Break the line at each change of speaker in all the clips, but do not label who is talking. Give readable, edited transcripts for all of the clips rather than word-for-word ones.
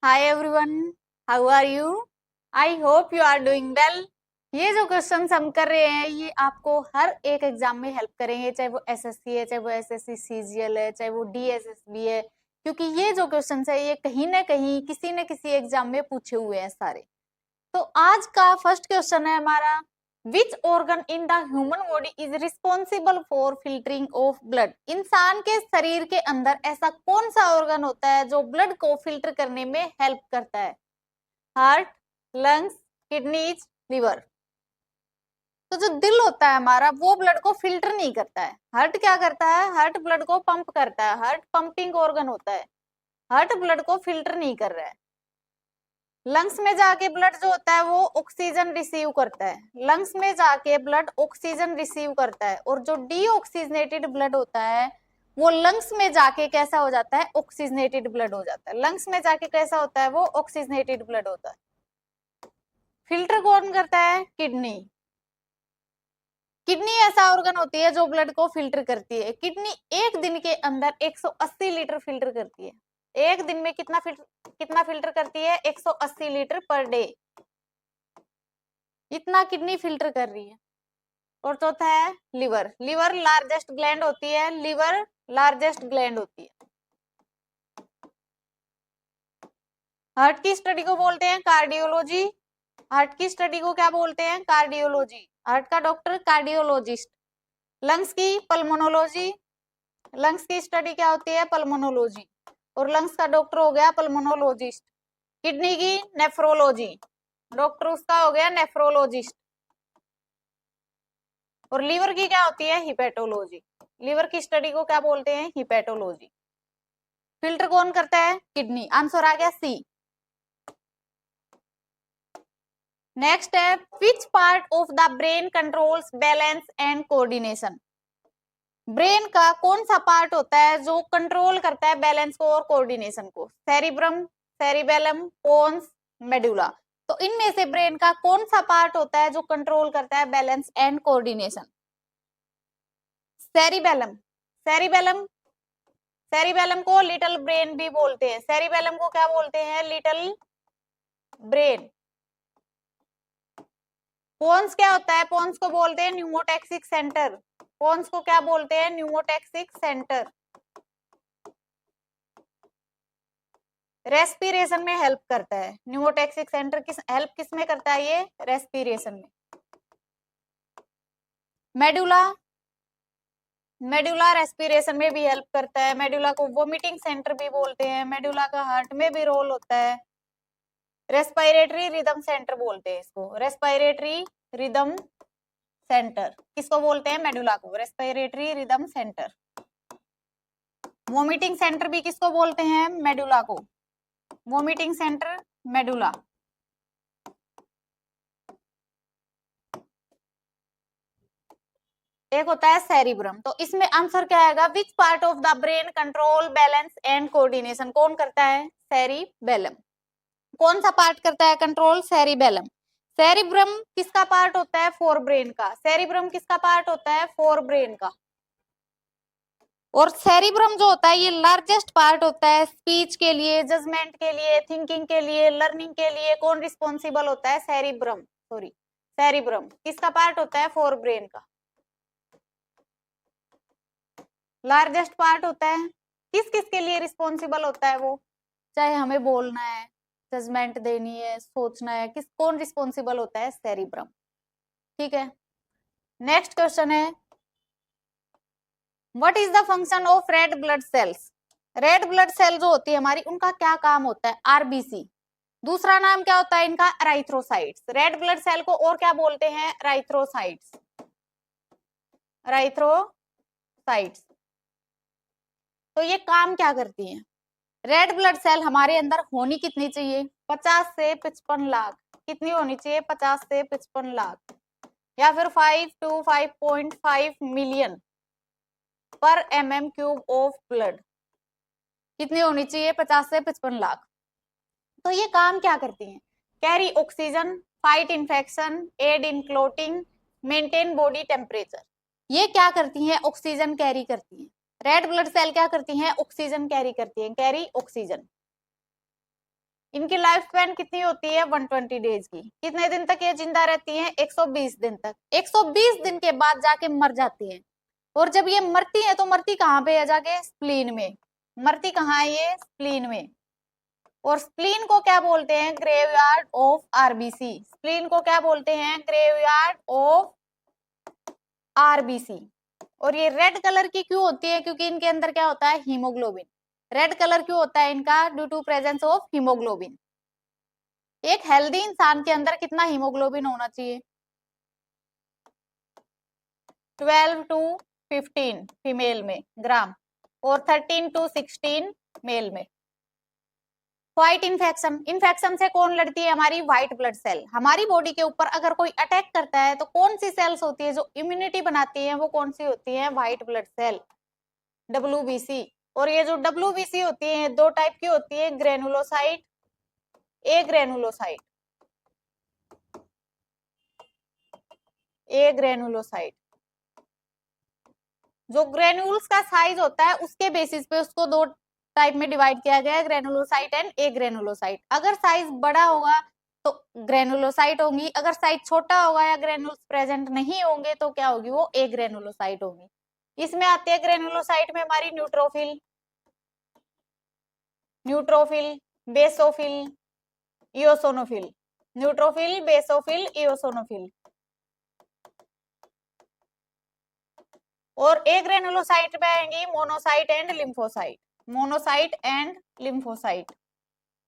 Hi everyone, how are you? I hope you are doing well. ये जो questions हम कर रहे हैं ये आपको हर एक एग्जाम में हेल्प करेंगे, चाहे वो एसएससी है, चाहे वो एसएससी सीजीएल है, चाहे वो डीएसएसबी है, क्योंकि ये जो क्वेश्चंस है ये कहीं ना कहीं किसी न किसी एग्जाम में पूछे हुए हैं सारे। तो आज का फर्स्ट क्वेश्चन है हमारा, which organ in the human body is responsible for filtering of blood? इंसान के शरीर के अंदर ऐसा कौन सा ऑर्गन होता है जो ब्लड को फिल्टर करने में हेल्प करता है? Heart, lungs, kidneys, liver. तो जो दिल होता है हमारा वो ब्लड को फिल्टर नहीं करता है। हार्ट क्या करता है? हार्ट ब्लड को पंप करता है, हार्ट पंपिंग ऑर्गन होता है। हार्ट ब्लड को फिल्टर नहीं कर रहा है। लंग्स में जाके ब्लड जो होता है वो ऑक्सीजन रिसीव करता है, लंग्स में जाके ब्लड ऑक्सीजन रिसीव करता है, और जो डीऑक्सीजनेटेड ब्लड होता है वो लंग्स में जाके कैसा हो जाता है? ऑक्सीजनेटेड ब्लड हो जाता है। लंग्स में जाके कैसा होता है? वो ऑक्सीजनेटेड ब्लड होता है। फिल्टर कौन करता है? किडनी। किडनी ऐसा ऑर्गन होती है जो ब्लड को फिल्टर करती है। किडनी एक दिन के अंदर 180 लीटर फिल्टर करती है। एक दिन में कितना फिल्टर करती है? 180 लीटर पर डे। इतना किडनी फिल्टर कर रही है। और चौथा है लिवर। लिवर लार्जेस्ट ग्लैंड होती है, लिवर लार्जेस्ट ग्लैंड होती है। हार्ट की स्टडी को बोलते हैं कार्डियोलॉजी। हार्ट की स्टडी को क्या बोलते हैं? कार्डियोलॉजी। हार्ट का डॉक्टर कार्डियोलॉजिस्ट। लंग्स की पल्मोनोलॉजी। लंग्स की स्टडी क्या होती है? पल्मोनोलॉजी। और लंग्स का डॉक्टर हो गया पल्मोनोलॉजिस्ट। किडनी की नेफ्रोलॉजी, डॉक्टर उसका हो गया नेफ्रोलॉजिस्ट। और लीवर की क्या होती है? हिपेटोलॉजी। लीवर की स्टडी को क्या बोलते हैं? हिपेटोलॉजी। फिल्टर कौन करता है? किडनी। आंसर आ गया सी। नेक्स्ट है, which part of the brain controls balance and coordination? Brain का कौन सा पार्ट होता है जो कंट्रोल करता है बैलेंस को और कोऑर्डिनेशन को? Cerebrum, cerebellum, pons, medulla. तो इनमें से ब्रेन का कौन सा पार्ट होता है जो कंट्रोल करता है balance and coordination? Cerebellum. Cerebellum. Cerebellum को लिटिल ब्रेन भी बोलते हैं। सेरिबेलम को क्या बोलते हैं? Little brain. पोन्स क्या होता है? पोन्स को बोलते हैं न्यूमोटैक्सिक सेंटर। पोन्स को क्या बोलते हैं? Pneumotaxic centre. रेस्पिरेशन में हेल्प करता है। न्यूमोटैक्सिक सेंटर किस में करता है? ये रेस्पिरेशन में। मेडुला। मेडुला रेस्पिरेशन में भी हेल्प करता है। मेडुला को वोमिटिंग सेंटर भी बोलते हैं। मेडुला का हार्ट में भी रोल होता है। रेस्पिरेटरी रिदम सेंटर बोलते हैं इसको। रेस्पिरेटरी रिदम सेंटर किसको बोलते हैं? मेडुला को। Respiratory rhythm centre. Vomiting centre भी किसको बोलते हैं? मेडुला को। Vomiting centre medulla. एक होता है सेरिब्रम। तो इसमें आंसर क्या आएगा? विच part of the brain control balance and coordination? कौन करता है? सेरिबेलम। कौन सा पार्ट करता है कंट्रोल? सेरिबेलम। सेरिब्रम किसका पार्ट होता है? फोर ब्रेन का। सेरिब्रम किसका पार्ट होता है? फोर ब्रेन का। और सेरिब्रम जो होता है ये लार्जेस्ट पार्ट होता है स्पीच के लिए, जजमेंट के लिए, थिंकिंग के लिए, लर्निंग के लिए। कौन रिस्पॉन्सिबल होता है? सेरिब्रम। सॉरी, सेरिब्रम किसका पार्ट होता है? फोर ब्रेन का। लार्जेस्ट पार्ट होता है। किस किस के लिए रिस्पॉन्सिबल होता है वो? चाहे हमें बोलना है, जजमेंट देनी है, सोचना है, कौन रिस्पॉन्सिबल होता है? सेरिब्रम। ठीक है। नेक्स्ट क्वेश्चन है, what is the function of red blood cells? Red blood cell जो होती है हमारी उनका क्या काम होता है? आरबीसी। दूसरा नाम क्या होता है इनका? राइथ्रोसाइट्स। रेड ब्लड सेल को और क्या बोलते हैं? राइथ्रोसाइट्स। राइथ्रोसाइट्स। तो ये काम क्या करती हैं? रेड ब्लड सेल हमारे अंदर होनी कितनी चाहिए? 50 से 55 लाख। कितनी होनी चाहिए? 50 से 55 लाख, या फिर 5 to 5.5 मिलियन पर mm³ ऑफ ब्लड। कितनी होनी चाहिए? 50 से 55 लाख। तो ये काम क्या करती हैं? Carry oxygen, fight infection, aid in clotting, maintain body temperature. ये क्या करती हैं? ऑक्सीजन कैरी करती हैं। रेड ब्लड सेल क्या करती हैं? ऑक्सीजन कैरी करती हैं। Carry oxygen. इनकी लाइफ स्पैन कितनी होती है 120 डेज की। कितने दिन तक ये जिंदा रहती हैं 120 दिन तक। 120 दिन के बाद जाके मर जाती हैं। और जब ये मरती है तो मरती कहाँ पे है, जाके स्प्लीन में। मरती कहाँ है ये, स्प्लीन में। और स्प्लीन को क्या बोलते हैं, ग्रेवयार्ड ऑफ आरबीसी। स्प्लीन को क्या बोलते हैं, ग्रेवयार्ड ऑफ आरबीसी। और ये रेड कलर की क्यों होती है, क्योंकि इनके अंदर क्या होता है, हीमोग्लोबिन। रेड कलर क्यों होता है इनका, due to presence of haemoglobin. एक हेल्दी इंसान के अंदर कितना हीमोग्लोबिन होना चाहिए, 12 to 15 फीमेल में ग्राम, और 13 to 16 मेल में। व्हाइट इन्फेक्शन, इन्फेक्शन से कौन लड़ती है, हमारी व्हाइट ब्लड सेल। हमारी बॉडी के ऊपर अगर कोई अटैक करता है तो कौन सी सेल्स होती है जो इम्यूनिटी बनाती है, वो कौन सी होती है, व्हाइट ब्लड सेल, WBC। और ये जो WBC होती है दो टाइप की होती है, ग्रेनुलोसाइट, ए ग्रेनुलोसाइट, ए ग्रेनुलोसाइट। जो ग्रेन्यूल्स का साइज होता है उसके बेसिस पे उसको दो टाइप में डिवाइड किया गया है, ग्रेनुलोसाइट एंड ए ग्रेनुलोसाइट। अगर साइज बड़ा होगा तो ग्रेनुलोसाइट होंगी, अगर साइज छोटा होगा या ग्रेनुल्स प्रेजेंट नहीं होंगे तो क्या होगी, वो ए ग्रेनुलोसाइट होंगी। इसमें आती है ग्रेनुलोसाइट में हमारी neutrophil, neutrophil, basophil, eosinophil, neutrophil, basophil, eosinophil. और ए ग्रेनुलोसाइट में आएंगी monocyte and lymphocyte, monocyte and lymphocyte.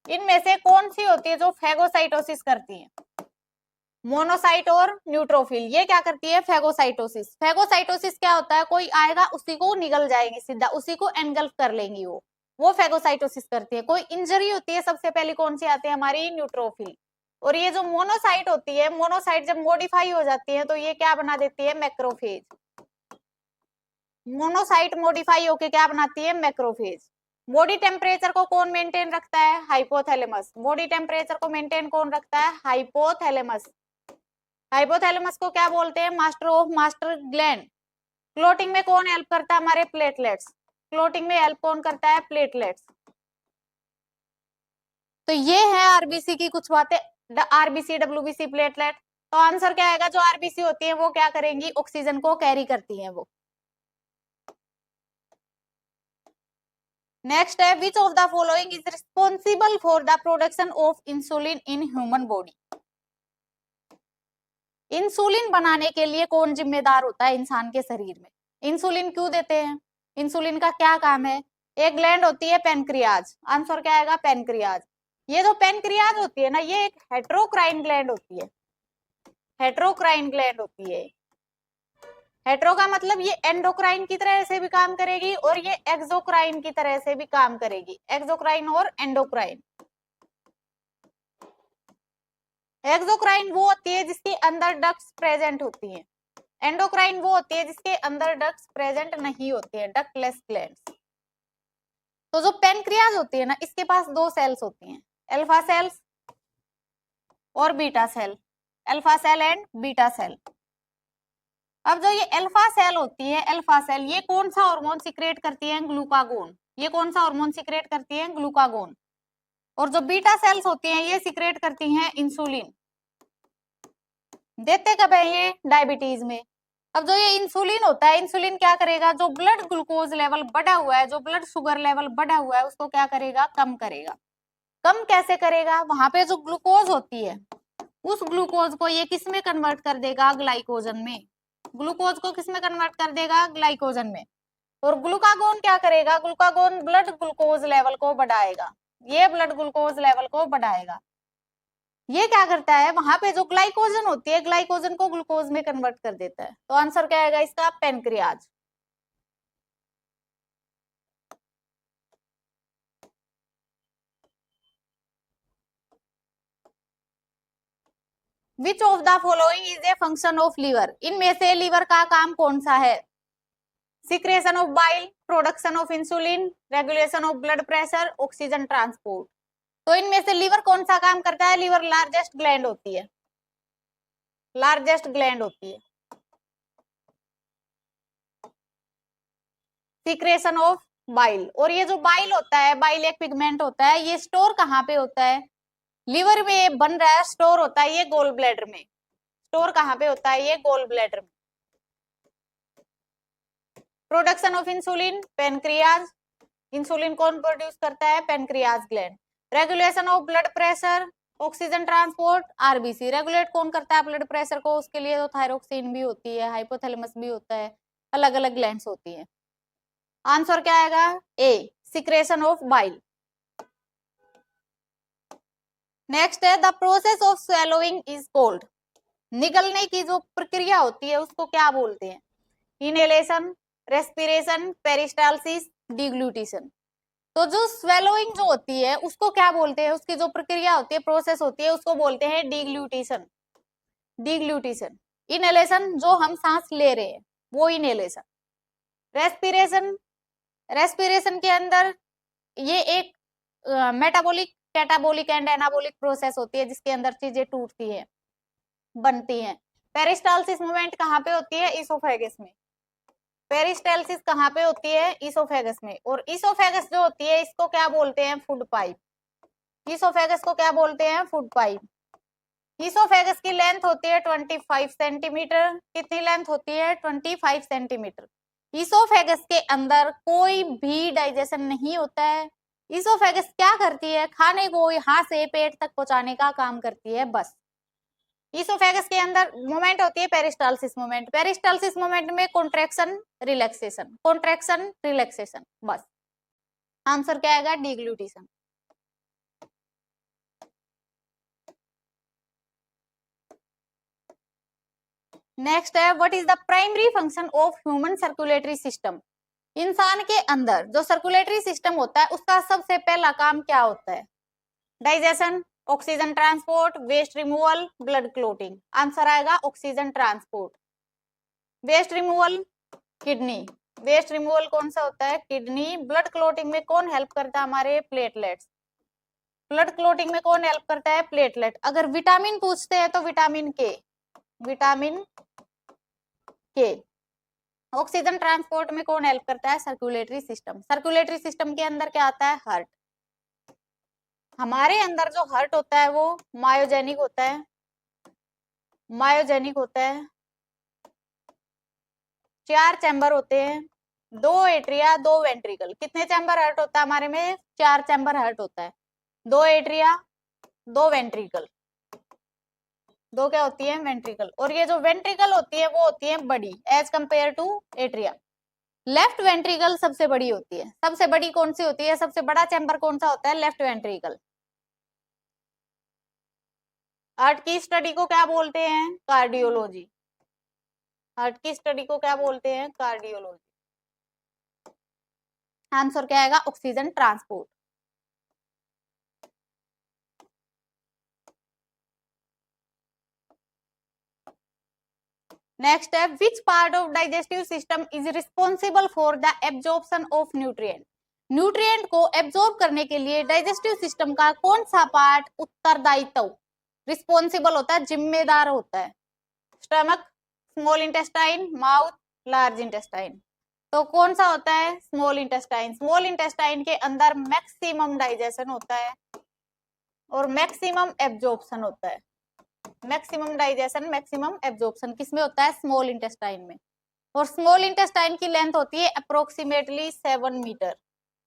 इनमें से कौन सी होती है जो फैगोसाइटोसिस करती है, मोनोसाइट और न्यूट्रोफिल। ये क्या करती है, फैगोसाइटोसिस। फैगोसाइटोसिस क्या होता है, कोई आएगा उसी को निगल जाएंगे सीधा, उसी को एनगल्फ कर लेंगी वो फैगोसाइटोसिस करती है। कोई इंजरी होती है सबसे पहले कौन सी आती है, हमारी न्यूट्रोफिल। और ये जो मोनोसाइट होती है, मोनोसाइट जब मॉडिफाई हो जाती है तो ये क्या बना देती है, मैक्रोफेज। मोनोसाइट मॉडिफाई होके क्या बनाती है, मैक्रोफेज। बॉडी टेम्परेचर को कौन मेंटेन रखता है, हाइपोथैलेमस। बॉडी टेम्परेचर को मेंटेन कौन रखता है, हाइपोथैलेमस। हाइपोथैलेमस को क्या बोलते हैं, master of master gland. Clotting में कौन हेल्प करता है, हमारे प्लेटलेट्स। क्लोटिंग में हेल्प कौन करता है, प्लेटलेट्स। तो ये है आरबीसी की कुछ बातें, आरबीसी, डब्ल्यूबीसी, प्लेटलेट। तो आंसर क्या आएगा, जो आरबीसी होती है वो क्या करेंगी, ऑक्सीजन को कैरी करती है वो। नेक्स्ट है, which of the following is responsible for the production of insulin in human body. Insulin बनाने के लिए कौन जिम्मेदार होता है इंसान के शरीर में। इंसुलिन क्यों देते हैं, इंसुलिन का क्या काम है। एक ग्लैंड होती है पेनक्रियाज, आंसर क्या आएगा, पेनक्रियाज। ये जो पेनक्रियाज होती है ना, ये एक हेट्रोक्राइन ग्लैंड होती है, हेट्रोक्राइन ग्लैंड होती है। हेट्रो का मतलब ये एंडोक्राइन की तरह से भी काम करेगी और ये एक्सोक्राइन की तरह से भी काम करेगी, एक्सोक्राइन और एंडोक्राइन। एक्सोक्राइन वो होती है जिसके अंदर डक्ट्स प्रेजेंट होती हैं, एंडोक्राइन वो होती है जिसके अंदर डक्ट्स प्रेजेंट नहीं होती है, डक्टलेस ग्लैंड्स। तो जो पेनक्रियाज होती है ना, इसके पास दो सेल्स होती हैं, अल्फा सेल्स और beta cell, alpha cell and beta cell. अब जो ये अल्फा सेल होती है, अल्फा सेल, ये कौन सा हार्मोन सिक्रेट करती है, ग्लूकागोन। ये कौन सा हार्मोन सिक्रेट करती है, ग्लूकागोन। और जो बीटा सेल्स होती हैं ये सिक्रेट करती हैं इंसुलिन। देते कब है ये, डायबिटीज में। अब जो ये इंसुलिन होता है, इंसुलिन क्या करेगा, जो ब्लड ग्लूकोज लेवल बढ़ा हुआ है, जो ब्लड शुगर लेवल बढ़ा हुआ है, उसको क्या करेगा, कम करेगा। कम कैसे करेगा, वहां पे जो ग्लूकोज होती है उस ग्लूकोज को ये किस में कन्वर्ट कर देगा, ग्लाइकोजन में। ग्लूकोज को किस में कन्वर्ट कर देगा, ग्लाइकोजन में। और ग्लूकागोन क्या करेगा, ग्लूकागोन ब्लड ग्लूकोज लेवल को बढ़ाएगा, ये ब्लड ग्लूकोज लेवल को बढ़ाएगा। ये क्या करता है, वहां पे जो ग्लाइकोजन होती है, ग्लाइकोजन को ग्लूकोज में कन्वर्ट कर देता है। तो आंसर क्या आएगा इसका, pancreas. Which of the following is a function of liver. इनमें से लीवर का काम कौन सा है, secretion of bile, production of insulin, regulation of blood pressure, oxygen transport. तो इनमें से लीवर कौन सा काम करता है, लीवर लार्जेस्ट ग्लैंड होती है, लार्जेस्ट ग्लैंड होती है। सिक्रेशन ऑफ बाइल, और ये जो बाइल होता है, बाइल एक पिगमेंट होता है, ये स्टोर कहाँ पे होता है, लीवर में ये बन रहा है, स्टोर होता है ये गोल ब्लैडर में। स्टोर कहाँ पे होता है? ये गोल ब्लैडर में। Production of insulin, pancreas. Insulin कौन प्रोड्यूस करता है? Pancreas gland. Regulation of blood pressure, oxygen transport, RBC. Regulate कौन करता है ब्लड प्रेशर को? उसके लिए तो थायरोक्सिन भी होती है, हाइपोथैलेमस भी होता है, अलग अलग ग्लैंड्स होती हैं। आंसर क्या आएगा? ए, सिक्रेशन ऑफ बाइल। नेक्स्ट है the process of swallowing is called. निगलने की जो प्रक्रिया होती है उसको क्या बोलते हैं? Inhalation, respiration, peristalsis, deglutition. तो जो स्वेलोइंग जो होती है उसको क्या बोलते हैं? उसकी जो प्रक्रिया होती है, प्रोसेस होती है, उसको बोलते हैं डिग्लूटिशन। डिग्लूटिशन। इनहेलेशन, जो हम सांस ले रहे हैं वो इनहेलेशन। रेस्पिरेशन, रेस्पिरेशन के अंदर ये एक metabolic, catabolic and anabolic process होती है जिसके अंदर चीजें टूटती है, बनती हैं। पेरिस्टालसिस मूवमेंट कहाँ पे होती है? इसोफेगस में। पेरिस्टालसिस कहाँ पे होती है? इसोफेगस में। और इसोफेगस जो होती है इसको क्या बोलते हैं? Food pipe. इसोफेगस को क्या बोलते हैं? Food pipe. इसोफेगस की लेंथ होती है 25 सेंटीमीटर। कितनी लेंथ होती है? 25 सेंटीमीटर। इसोफेगस के अंदर कोई भी डाइजेशन नहीं होता है। इसोफेगस क्या करती है? खाने को यहाँ से पेट तक पहुंचाने का काम करती है, बस। इसोफेगस के अंदर मूवमेंट होती है पेरिस्टालसिस मूवमेंट। पेरिस्टालसिस मूवमेंट में कॉन्ट्रैक्शन, रिलैक्सेशन, कॉन्ट्रैक्शन, रिलैक्सेशन, बस। आंसर क्या आएगा? डिग्लूटिशन। नेक्स्ट है what is the primary function of human circulatory system. इंसान के अंदर जो सर्कुलेटरी सिस्टम होता है उसका सबसे पहला काम क्या होता है? Digestion, oxygen transport, waste removal, blood clotting. Answer आएगा oxygen transport. Waste removal, kidney. Waste removal कौन सा होता है? किडनी। ब्लड क्लोटिंग में कौन हेल्प करता है? हमारे प्लेटलेट्स। ब्लड क्लोटिंग में कौन हेल्प करता है? प्लेटलेट। अगर विटामिन पूछते हैं तो विटामिन के, विटामिन के। ऑक्सीजन ट्रांसपोर्ट में कौन हेल्प करता है? Circulatory system. सर्कुलेटरी सिस्टम के अंदर क्या आता है? हार्ट। हमारे अंदर जो हार्ट होता है वो मायोजेनिक होता है, मायोजेनिक होता है। 4 चैम्बर होते हैं, 2 एट्रिया, 2 वेंट्रिकल। कितने चैम्बर हार्ट होता है हमारे में? 4 चैम्बर हार्ट होता है। 2 एट्रिया, 2 वेंट्रिकल, 2 क्या होती है? वेंट्रिकल। और ये जो वेंट्रिकल होती है वो होती है बड़ी as compare to atria. Left ventricle सबसे बड़ी होती है। सबसे बड़ी कौन सी होती है? सबसे बड़ा चैम्बर कौन सा होता है? Left ventricle. हार्ट की स्टडी को क्या बोलते हैं? कार्डियोलॉजी। हार्ट की स्टडी को क्या बोलते हैं? कार्डियोलॉजी। आंसर क्या आएगा? Oxygen transport. नेक्स्ट है which part of digestive system is responsible for the absorption of nutrient. Nutrient को एब्जॉर्ब करने के लिए डाइजेस्टिव सिस्टम का कौन सा पार्ट उत्तरदायित्व, रिस्पॉन्सिबल होता है, जिम्मेदार होता है? Stomach, small intestine, mouth, large intestine. तो कौन सा होता है? Small intestine. स्मॉल इंटेस्टाइन के अंदर मैक्सिमम डाइजेशन होता है और मैक्सिमम एब्जॉर्प्शन होता है। मैक्सिमम डाइजेशन, मैक्सिमम एब्जॉर्प्शन किसमें होता है? स्मॉल इंटेस्टाइन में। और स्मॉल इंटेस्टाइन की लेंथ होती है अप्रोक्सीमेटली 7 मीटर,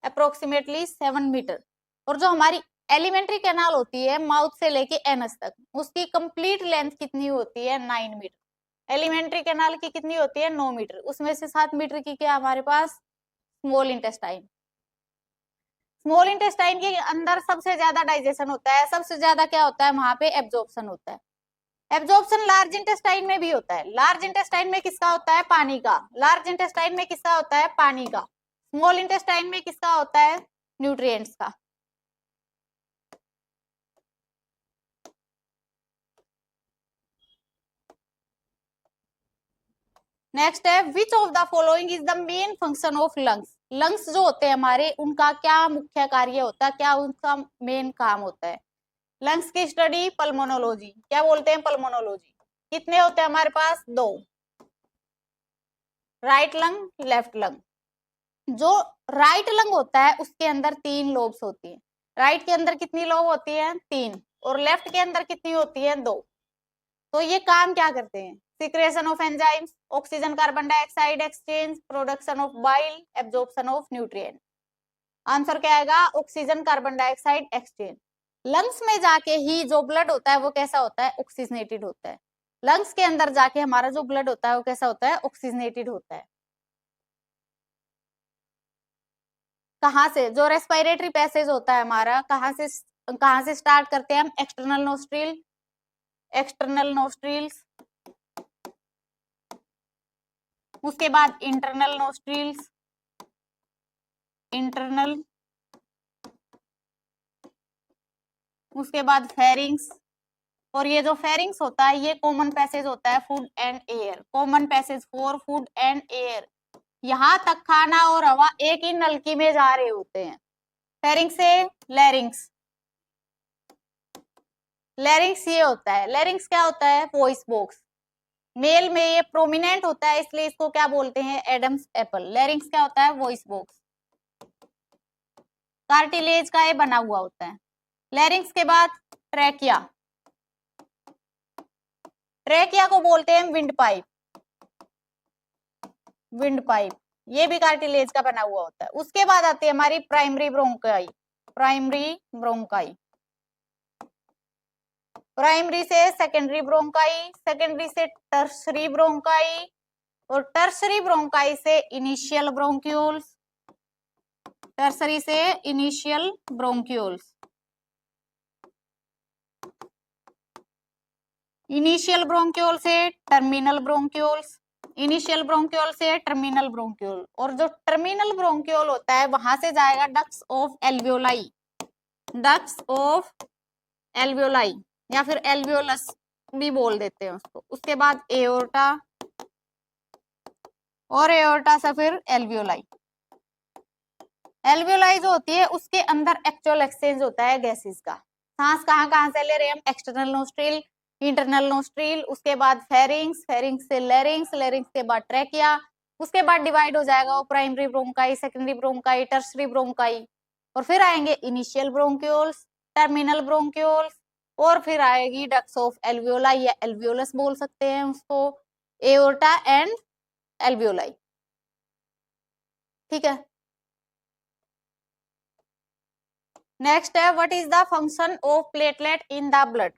अप्रोक्सीमेटली 7 मीटर। और जो हमारी एलिमेंट्री कैनाल होती है माउथ से लेके एनस तक, उसकी कंप्लीट लेंथ कितनी होती है? 9 मीटर। एलिमेंट्री कैनाल की कितनी होती है? 9 मीटर। उसमें से 7 मीटर की क्या हमारे पास? Small intestine. स्मॉल इंटेस्टाइन के अंदर सबसे ज्यादा डाइजेशन होता है, सबसे ज्यादा क्या होता है? वहां पे एब्जॉर्प्शन होता है। एब्जॉर्प्शन लार्ज इंटेस्टाइन में भी होता है। लार्ज इंटेस्टाइन में किसका होता है? पानी का। लार्ज इंटेस्टाइन में किसका होता है? पानी का। स्मॉल इंटेस्टाइन में किसका होता है? न्यूट्रिएंट्स का। नेक्स्ट है which of the following is the main function of lungs. Lungs जो होते हैं हमारे, उनका क्या मुख्य कार्य होता है, क्या उनका मेन काम होता है? लंग्स की स्टडी पल्मोनोलॉजी। क्या बोलते हैं? पल्मोनोलॉजी। कितने होते हैं हमारे पास? 2, राइट लंग, लेफ्ट लंग। जो राइट लंग होता है उसके अंदर 3 लोब्स होती है। राइट के अंदर कितनी लोब होती है? 3। और लेफ्ट के अंदर कितनी होती है 2। तो ये काम क्या करते हैं? Secretion of enzymes, oxygen carbon dioxide exchange, production of bile, absorption of nutrient. Answer क्या आएगा? Oxygen carbon dioxide exchange. Lungs में जाके ही जो ब्लड होता है वो कैसा होता है? ऑक्सीजनेटेड होता है। लंग्स के अंदर जाके हमारा जो ब्लड होता है वो कैसा होता है? ऑक्सीजनेटेड होता है। कहाँ से? जो रेस्पिरेटरी पैसेज होता है हमारा, कहाँ से स्टार्ट करते हैं हम? एक्सटर्नल नोस्ट्रिल, एक्सटर्नल नोस्ट्रिल्स, उसके बाद इंटरनल नोस्ट्रिल्स, इंटरनल, उसके बाद फेरिंग्स। और ये जो फेरिंग्स होता है ये कॉमन पैसेज होता है food and air, common passage for food and air. यहाँ तक खाना और हवा एक ही नलकी में जा रहे होते हैं। फेरिंग्स से लैरिंग्स, लैरिंग्स ये होता है। लैरिंग्स क्या होता है? Voice box. मेल में ये प्रोमिनेंट होता है इसलिए इसको क्या बोलते हैं? Adam's apple. लैरिंग्स क्या होता है? वॉइस बॉक्स, कार्टिलेज का ये बना हुआ होता है। लैरिंग्स के बाद ट्रैकिया, ट्रैकिया को बोलते हैं विंड पाइप, विंड पाइप, ये भी कार्टिलेज का बना हुआ होता है। उसके बाद आती है हमारी primary bronchi, primary bronchi, primary से सेकेंडरी ब्रोंकाई, सेकेंडरी से टर्सरी ब्रोंकाई, और टर्सरी ब्रोंकाई से इनिशियल ब्रोंक्यूल्स, टर्सरी से इनिशियल ब्रोंक्यूल्स, इनिशियल ब्रोंक्यूल से टर्मिनल ब्रोंक्यूल्स, इनिशियल ब्रोंक्यूल से टर्मिनल ब्रोंक्यूल। और जो टर्मिनल ब्रोंक्यूल होता है वहां से जाएगा ducts of alveoli, ducts of alveoli या फिर एल्वियोलस भी बोल देते हैं उसको। उसके बाद एओर्टा, और एओर्टा से फिर एल्वियोलाई। एल्वियोलाई जो होती है उसके अंदर एक्चुअल एक्सचेंज होता है गैसेस का। सांस कहाँ से ले रहे हैं हम? एक्सटर्नल नोस्ट्रिल, इंटरनल नोस्ट्रिल, उसके बाद फेरिंग्स, फेरिंग्स से लैरिंग्स, लैरिंग्स के बाद ट्रैकिया, उसके बाद डिवाइड हो जाएगा वो primary bronchi, secondary bronchi, tertiary bronchi, और फिर आएंगे इनिशियल ब्रोंक्यूल्स, टर्मिनल ब्रोंक्यूल्स, और फिर आएगी डक्ट्स ऑफ एल्वियोलाई या एल्वियोलस बोल सकते हैं उसको, एओर्टा एंड एल्वियोलाई। ठीक है। नेक्स्ट है what is the function of platelet in the blood.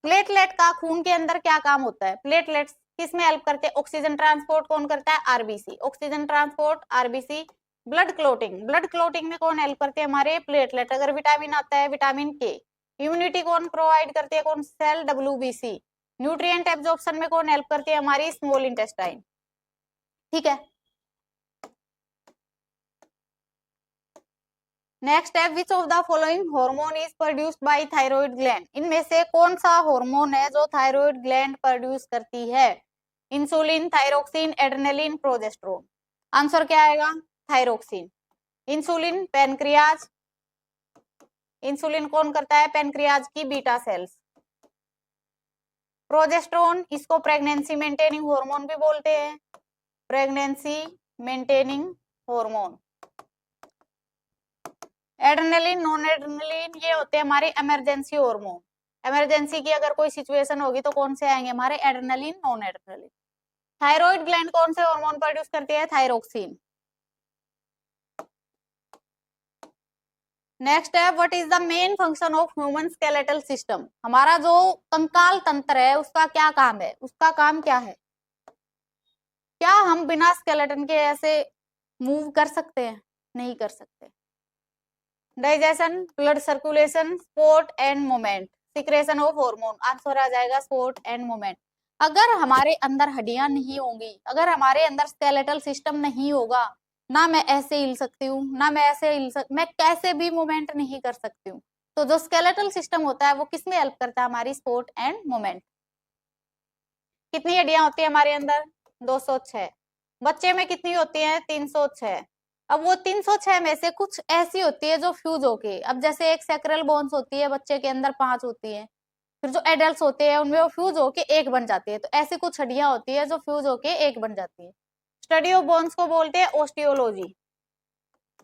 Platelet का खून के अंदर क्या काम होता है? प्लेटलेट्स किस में हेल्प करते हैं? ऑक्सीजन ट्रांसपोर्ट कौन करता है? RBC, oxygen transport RBC. Blood clotting, blood clotting में कौन हेल्प करते हैं? हमारे प्लेटलेट। अगर विटामिन आता है विटामिन के। इम्यूनिटी कौन प्रोवाइड करती है? कौन? Cell, WBC. न्यूट्रिएंट एब्जॉर्प्शन में कौन हेल्प करती है? हमारी स्मॉल इंटेस्टाइन। ठीक है। नेक्स्ट है which of the following hormone is produced by thyroid gland. इनमें से कौन सा हार्मोन है जो थायराइड ग्लैंड प्रोड्यूस करती है? Insulin, thyroxine, adrenaline, progesterone. Answer क्या आएगा? थायरोक्सिन। इंसुलिन पैनक्रियाज, इंसुलिन कौन करता है? पैनक्रियाज की बीटा सेल्स। प्रोजेस्टेरोन, इसको प्रेगनेंसी मेंटेनिंग हार्मोन भी बोलते हैं, pregnancy maintaining hormone. Adrenaline, non adrenaline, ये होते हैं हमारे इमरजेंसी हार्मोन। इमरजेंसी की अगर कोई सिचुएशन होगी तो कौन से आएंगे? हमारे adrenaline, non adrenaline. Thyroid gland कौन से हार्मोन प्रोड्यूस करती है? थायरोक्सिन। नेक्स्ट है what is the main function of human skeletal system. हमारा जो कंकाल तंत्र है उसका क्या काम है? उसका काम क्या है? क्या हम बिना स्केलेटन के ऐसे मूव कर सकते हैं? नहीं कर सकते। Digestion, blood circulation, support and movement, secretion of hormone. Answer आ जाएगा स्पोर्ट एंड मूवमेंट। अगर हमारे अंदर हड्डियां नहीं होंगी, अगर हमारे अंदर स्केलेटल सिस्टम नहीं होगा, ना मैं ऐसे हिल सकती हूँ, ना मैं ऐसे मैं कैसे भी मूवमेंट नहीं कर सकती हूँ। तो जो स्केलेटल सिस्टम होता है वो किसमें हेल्प करता है? हमारी स्पोर्ट एंड मूवमेंट। कितनी हड्डियां होती है हमारे अंदर? 206। बच्चे में कितनी होती है? 306। अब वो 306 में से कुछ ऐसी होती है जो फ्यूज होके, अब जैसे एक सैक्रल बोन्स होती है बच्चे के अंदर 5 होती है, फिर जो एडल्ट होते हैं उनमें वो फ्यूज होके एक बन जाती है। तो ऐसी कुछ हड्डियां होती है जो फ्यूज होके एक बन जाती है। स्टडी ऑफ बोन्स को बोलते हैं ओस्टियोलॉजी,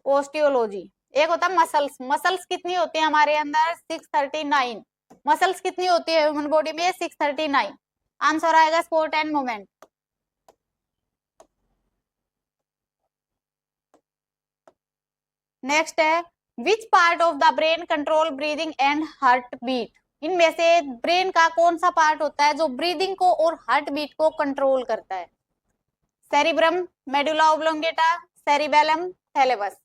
ओस्टियोलॉजी। एक होता है मसल्स, मसल्स कितनी होती है हमारे अंदर? 639। मसल्स कितनी होती है ह्यूमन बॉडी में? 639। आंसर आएगा स्पोर्ट एंड मूवमेंट। नेक्स्ट है which part of the brain control breathing and heartbeat? इनमें से ब्रेन का कौन सा पार्ट होता है जो ब्रीदिंग को और हार्ट बीट को कंट्रोल करता है? Cerebrum, medulla oblongata, cerebellum, thalamus.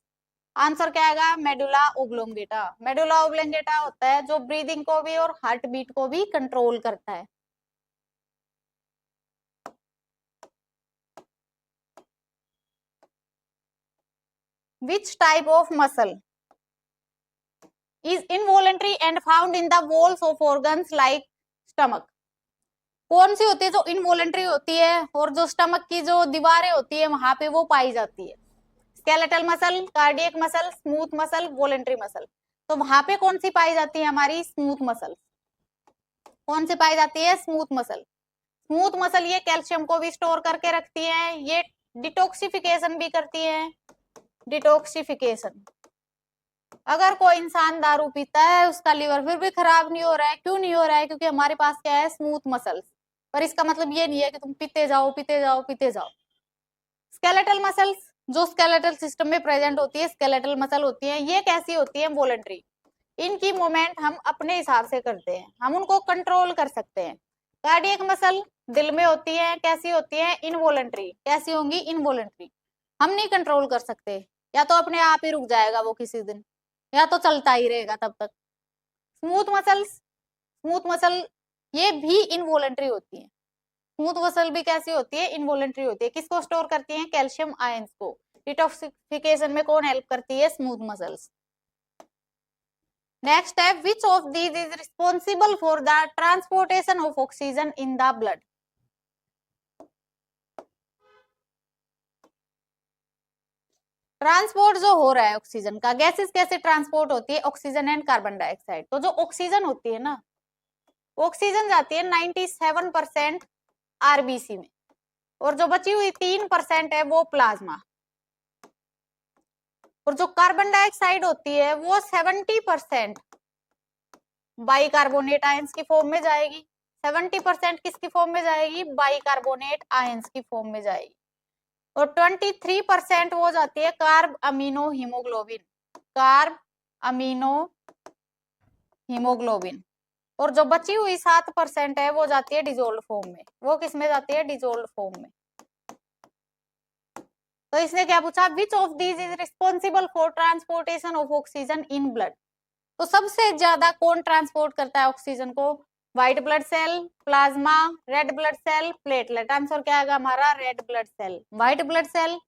Answer क्या आएगा? Medulla oblongata. मेडुला ओब्लोंगेटा होता है जो ब्रीदिंग को भी और हार्ट बीट को भी कंट्रोल करता है। Which type of muscle is involuntary and found in the walls of organs like stomach? कौन सी होती है जो इनवॉलेंट्री होती है और जो स्टमक की जो दीवारें होती है वहां पे वो पाई जाती है? Skeletal muscle, cardiac muscle, smooth muscle, voluntary muscle. तो वहां पे कौन सी पाई जाती है? हमारी स्मूथ मसल। कौन सी पाई जाती है? Smooth muscle. स्मूथ मसल ये कैल्शियम को भी स्टोर करके रखती है, ये डिटॉक्सिफिकेशन भी करती है। डिटॉक्सिफिकेशन, अगर कोई इंसान दारू पीता है उसका लीवर फिर भी खराब नहीं हो रहा है, क्यों नहीं हो रहा है? क्योंकि हमारे पास क्या है? Smooth muscles. पर इसका मतलब ये नहीं है कि तुम पीते जाओ पीते जाओ पीते जाओ। स्केलेटल मसल्स जो स्केलेटल सिस्टम में प्रेजेंट होती है, स्केलेटल मसल होती है, ये कैसी होती है? वॉलंटरी। इनकी मूवमेंट हम अपने हिसाब से करते हैं, हम उनको कंट्रोल कर सकते हैं। कार्डियक मसल दिल में होती है, कैसी होती है? इनवॉलंटरी। कैसी होंगी? इनवॉलंटरी। हम नहीं कंट्रोल कर सकते, या तो अपने आप ही रुक जाएगा वो किसी दिन, या तो चलता ही रहेगा तब तक। स्मूथ मसल्स, स्मूथ मसल ये भी इनवॉलंटरी होती है। स्मूथ मसल भी कैसी होती है? इनवॉलंटरी होती है। किसको स्टोर करती है? कैल्शियम आयंस को। डिटॉक्सिफिकेशन में कौन हेल्प करती है? Smooth muscles. नेक्स्ट है which of these is responsible for the transportation of oxygen in the blood? Transport जो हो रहा है ऑक्सीजन का, गैसेस कैसे ट्रांसपोर्ट होती है? Oxygen and carbon dioxide. तो जो ऑक्सीजन होती है ना, ऑक्सीजन जाती है 97% आरबीसी में, और जो बची हुई 3% है वो प्लाज्मा। और जो कार्बन डाइऑक्साइड होती है वो 70% बाइकार्बोनेट आयंस की फॉर्म में जाएगी। 70% किसकी फॉर्म में जाएगी? बाइकार्बोनेट आयंस की फॉर्म में जाएगी। और 23% वो जाती है carb amino haemoglobin. Carb amino haemoglobin. और जो बची हुई 7% है वो जाती है डिजोल्व फॉर्म में। वो किस में जाती है? डिजोल्व फॉर्म में। तो इसने क्या पूछा? Which of these is responsible for transportation of oxygen in blood? तो सबसे ज्यादा कौन ट्रांसपोर्ट करता है ऑक्सीजन को? White blood cell, plasma, red blood cell, platelet. Answer क्या आएगा हमारा? Red blood cell. White blood cell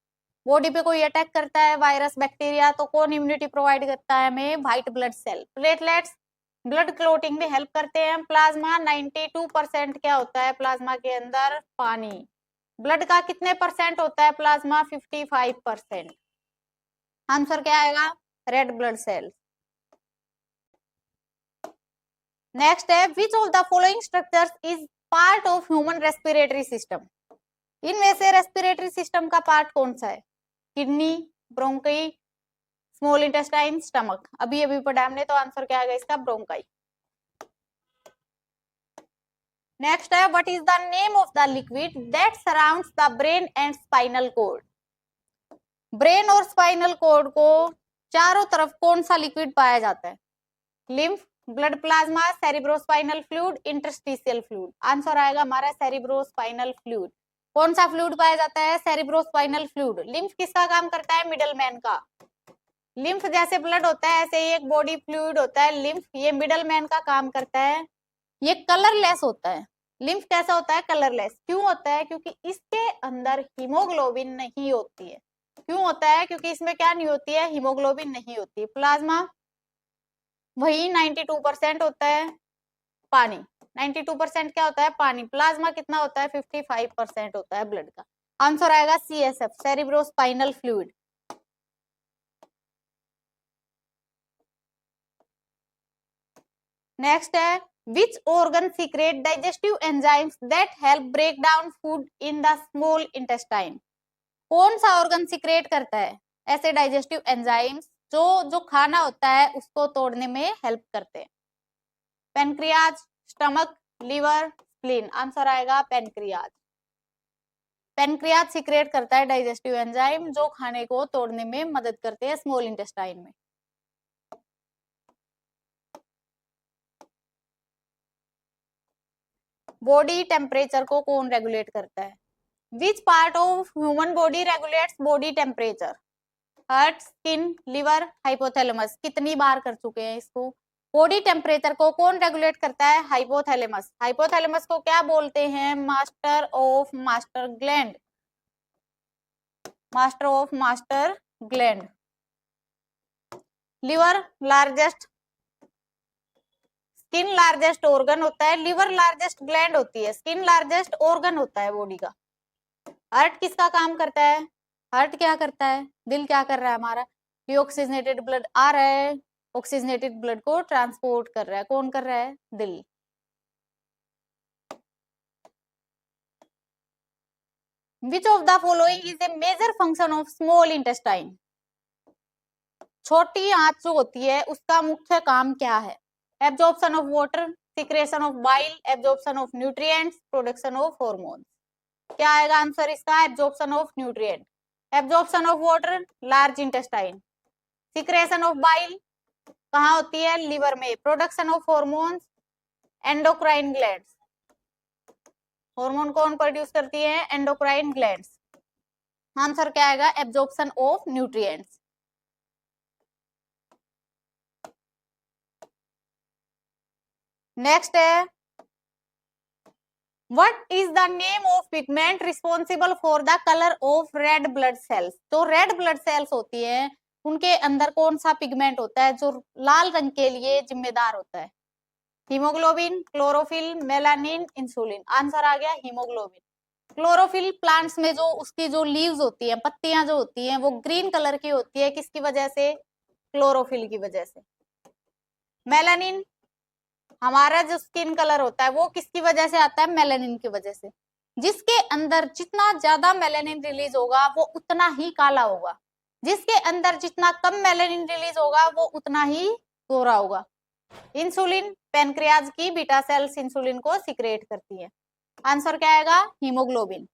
body पे कोई अटैक करता है, वायरस बैक्टीरिया, तो कौन इम्यूनिटी प्रोवाइड करता है हमें? White blood cell. Platelets blood clotting में हेल्प करते हैं। प्लाज्मा 92% क्या होता है प्लाज्मा के अंदर? पानी। ब्लड का कितने परसेंट होता है प्लाज्मा? 55%। आंसर क्या आएगा? Red blood cell. नेक्स्ट है which of the following structures is part of human respiratory system? इनमें से रेस्पिरेटरी सिस्टम का पार्ट कौन सा है? Kidney, bronchi, small intestine, stomach. अभी अभी पढ़ा हमने, तो आंसर क्या आएगा इसका? ब्रोंकाई। नेक्स्ट है what is the name of the liquid that surrounds the brain and spinal cord? Brain और स्पाइनल कोड को चारों तरफ कौन सा लिक्विड पाया जाता है? Lymph, blood plasma, cerebrospinal fluid, interstitial fluid. Answer आएगा हमारा सेरिब्रोस्पाइनल फ्लूइड। कौन सा फ्लूइड पाया जाता है? Cerebrospinal fluid. लिम्फ किसका काम करता है? मिडल मैन का। लिम्फ जैसे ब्लड होता है ऐसे ही एक बॉडी फ्लूइड होता है लिम्फ, ये मिडल मैन का काम करता है। ये कलरलेस होता है। लिम्फ कैसा होता है? कलरलेस। क्यों होता है? क्योंकि इसके अंदर हीमोग्लोबिन नहीं होती है। क्यों होता है? क्योंकि इसमें क्या नहीं होती है? हीमोग्लोबिन नहीं होती। प्लाज्मा वही 92% होता है पानी। 92% क्या होता है? पानी। प्लाज्मा कितना होता है? 55% होता है ब्लड का। आंसर आएगा CSF, सेरिब्रोस्पाइनल फ्लूइड। नेक्स्ट है which organ secrete digestive enzymes that help break down food in the small intestine? कौन सा ऑर्गन सीक्रेट करता है ऐसे डाइजेस्टिव एंजाइम्स जो जो खाना होता है उसको तोड़ने में हेल्प करते हैं? Pancreas, stomach, liver, spleen. Answer आएगा पेनक्रियाज। पेनक्रियाज सीक्रेट करता है डाइजेस्टिव एंजाइम जो खाने को तोड़ने में मदद करते हैं स्मॉल इंटेस्टाइन में। बॉडी टेम्परेचर को कौन रेगुलेट करता है? Which part of human body regulates body temperature? Heart, skin, liver, hypothalamus. कितनी बार कर चुके हैं इसको। बॉडी टेम्परेचर को कौन रेगुलेट करता है? हाइपोथैलेमस। हाइपोथैलेमस को क्या बोलते हैं? Master of master gland, master of master gland. Liver largest, skin largest organ होता है, लिवर लार्जेस्ट ग्लैंड होती है, स्किन लार्जेस्ट ऑर्गन होता है बॉडी का। हार्ट किसका काम करता है? हार्ट क्या करता है? दिल क्या कर रहा है हमारा? डीऑक्सीजनेटेड ब्लड आ रहा है, ऑक्सीजनेटेड ब्लड को ट्रांसपोर्ट कर रहा है। कौन कर रहा है? दिल। Which of the following is a major function of small intestine? छोटी आंत जो होती है उसका मुख्य काम क्या है? Absorption of water, secretion of bile, absorption of nutrients, production of hormones. क्या आएगा आंसर इसका? Absorption of nutrient. Absorption of water large intestine, secretion of bile कहाँ होती है? लिवर में। Production of hormones endocrine glands. Hormone कौन produce करती है? Endocrine glands. आंसर क्या आएगा? Absorption of nutrients. नेक्स्ट है what is the name of pigment responsible for the colour of red blood sales? तो रेड ब्लड सेल्स होती है उनके अंदर कौन सा पिगमेंट होता है जो लाल रंग के लिए जिम्मेदार होता है? Haemoglobin, chlorophyll, melanin, insulin. Answer आ गया हीमोग्लोबिन। क्लोरोफिल प्लांट्स में जो उसकी जो लीव्स होती है, पत्तियां जो होती हैं वो ग्रीन कलर की होती है, किसकी वजह से? क्लोरोफिल की वजह से। मेलानिन हमारा जो स्किन कलर होता है वो किसकी वजह से आता है? मेलानिन की वजह से। जिसके अंदर जितना ज्यादा मेलानिन रिलीज होगा वो उतना ही काला होगा, जिसके अंदर जितना कम मेलानिन रिलीज होगा वो उतना ही गोरा होगा। इंसुलिन, पैनक्रियाज की बीटा सेल्स इंसुलिन को सिक्रेट करती है। आंसर क्या आएगा? हीमोग्लोबिन।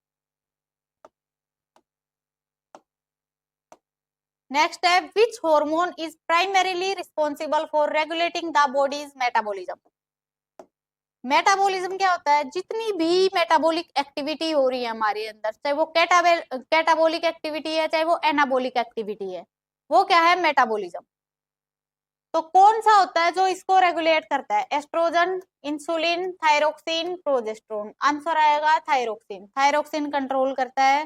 नेक्स्ट है which hormone is primarily responsible for regulating the bodies metabolism? Metabolism क्या होता है? जितनी भी मेटाबॉलिक एक्टिविटी हो रही है हमारे अंदर, चाहे वो कैटाबॉलिक एक्टिविटी है चाहे वो एनाबॉलिक एक्टिविटी है, वो क्या है? मेटाबॉलिज्म। तो कौन सा होता है जो इसको रेगुलेट करता है? Estrogen, insulin, thyroxine, progesterone. Answer आएगा थायरोक्सिन। थायरोक्सिन कंट्रोल करता है।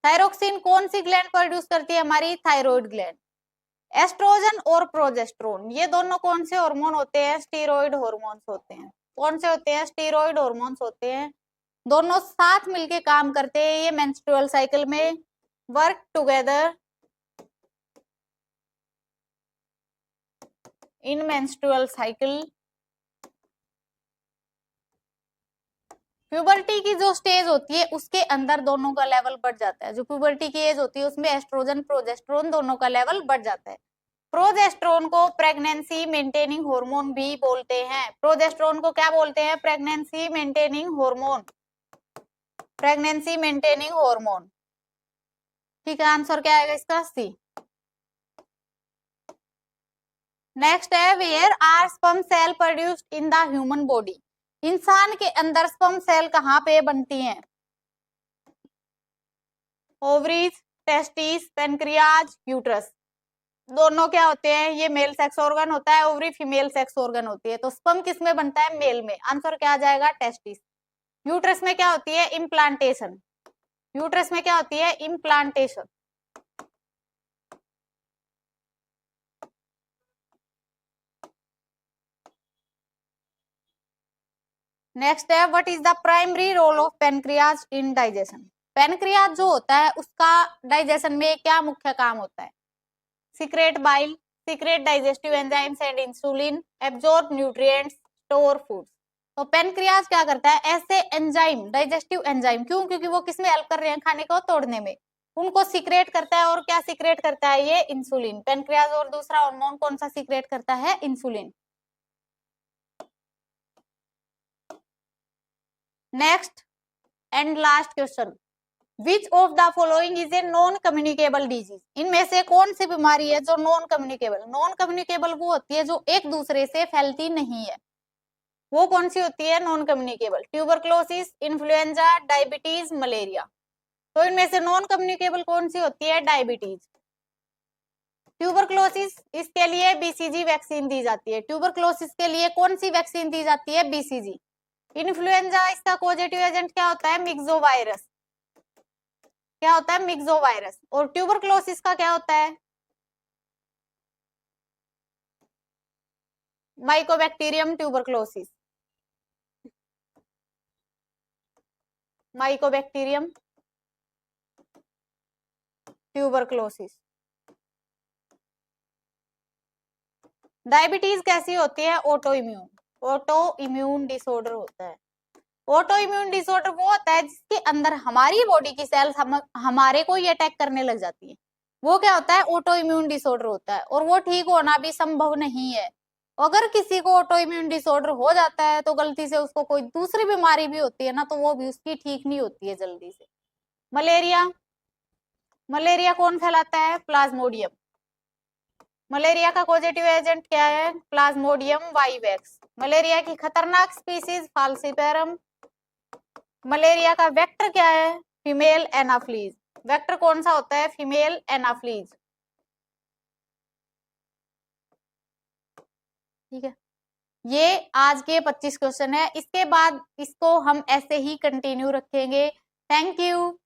थायरोक्सिन कौन सी ग्लैंड प्रोड्यूस करती है? हमारी थायराइड ग्लैंड। एस्ट्रोजन और प्रोजेस्टेरोन ये दोनों कौन से हार्मोन होते हैं? स्टेरॉइड हार्मोन्स होते हैं। कौन से होते हैं? स्टेरॉइड हार्मोन्स होते हैं। दोनों साथ मिलके काम करते हैं, ये मेंस्ट्रुअल साइकिल में work together in menstrual cycle. Puberty की जो स्टेज होती है उसके अंदर दोनों का लेवल बढ़ जाता है। जो प्यूबर्टी की एज होती है उसमें एस्ट्रोजन प्रोजेस्टेरोन दोनों का लेवल बढ़ जाता है। प्रोजेस्टेरोन को प्रेगनेंसी मेंटेनिंग हार्मोन भी बोलते हैं। प्रोजेस्टेरोन को क्या बोलते हैं? Pregnancy maintaining hormone. Pregnancy maintaining hormone. ठीक है, आंसर क्या आएगा इसका? सी। नेक्स्ट है where are sperm cell produced in the human body? इंसान के अंदर स्पर्म सेल कहाँ पे बनती हैं? Ovaries, testis, pancreas, uterus. दोनों क्या होते हैं? ये मेल सेक्स ऑर्गन होता है, ओवरी फीमेल सेक्स ऑर्गन होती है। तो स्पर्म किस में बनता है? मेल में। आंसर क्या आ जाएगा? टेस्टिस। यूट्रस में क्या होती है? इम्प्लांटेशन। यूट्रस में क्या होती है? इम्प्लांटेशन। नेक्स्ट है what is the primary role of pancreas in digestion? Pancreas जो होता है उसका डाइजेशन में क्या मुख्य काम होता है? Secret bile, secret digestive enzymes and insulin, absorb nutrients, store foods. तो पेनक्रियाज क्या करता है? ऐसे एंजाइम, डाइजेस्टिव एंजाइम, क्यों? क्योंकि वो किसमें हेल्प कर रहे हैं? खाने को तोड़ने में। उनको सीक्रेट करता है। और क्या सीक्रेट करता है? ये इंसुलिन। पेनक्रियाज और दूसरा हार्मोन कौन सा सीक्रेट करता है? Insulin. Next and last question, which of the following is a non communicable disease, इनमें से कौन सी बीमारी है जो नॉन कम्युनिकेबल, नॉन कम्युनिकेबल वो होती है जो एक दूसरे से फैलती नहीं है, वो कौन सी होती है non communicable, tuberculosis, influenza, diabetes, malaria. तो इनमें से नॉन कम्युनिकेबल कौन सी होती है, डायबिटीज। ट्यूबरक्लोसिस, इसके लिए बीसीजी वैक्सीन दी जाती है, ट्यूबरक्लोसिस के लिए कौन सी वैक्सीन दी जाती है, बीसीजी। इन्फ्लुएंजा, इसका पॉजिटिव एजेंट क्या होता है, मिक्सोवायरस, क्या होता है, मिक्सोवायरस। और ट्यूबरक्लोसिस का क्या होता है, Mycobacterium tuberculosis, Mycobacterium tuberculosis. Diabetes कैसी होती है, auto immune, auto immune disorder होता है। ऑटो इम्यून डिसऑर्डर वो होता है जिसके अंदर हमारी बॉडी की सेल्स हमारे को ही अटैक करने लग जाती है, वो क्या होता है, ऑटो इम्यून डिसऑर्डर होता है। और वो ठीक होना भी संभव नहीं है। अगर किसी को ऑटो इम्यून डिसऑर्डर हो जाता है तो गलती से उसको कोई दूसरी बीमारी भी होती है ना, तो वो भी उसकी ठीक नहीं होती है जल्दी से। मलेरिया, मलेरिया कौन फैलाता है, प्लाज्मोडियम। मलेरिया का पॉजिटिव एजेंट क्या है, प्लाज्मोडियम वाइवेक्स। मलेरिया की खतरनाक स्पीसीज फाल्सिपेरम। मलेरिया का वेक्टर क्या है, फीमेल एनाफ्लीज। वेक्टर कौन सा होता है, फीमेल एनाफ्लीज। ठीक है, ये आज के 25 क्वेश्चन है, इसके बाद इसको हम ऐसे ही कंटिन्यू रखेंगे। Thank you.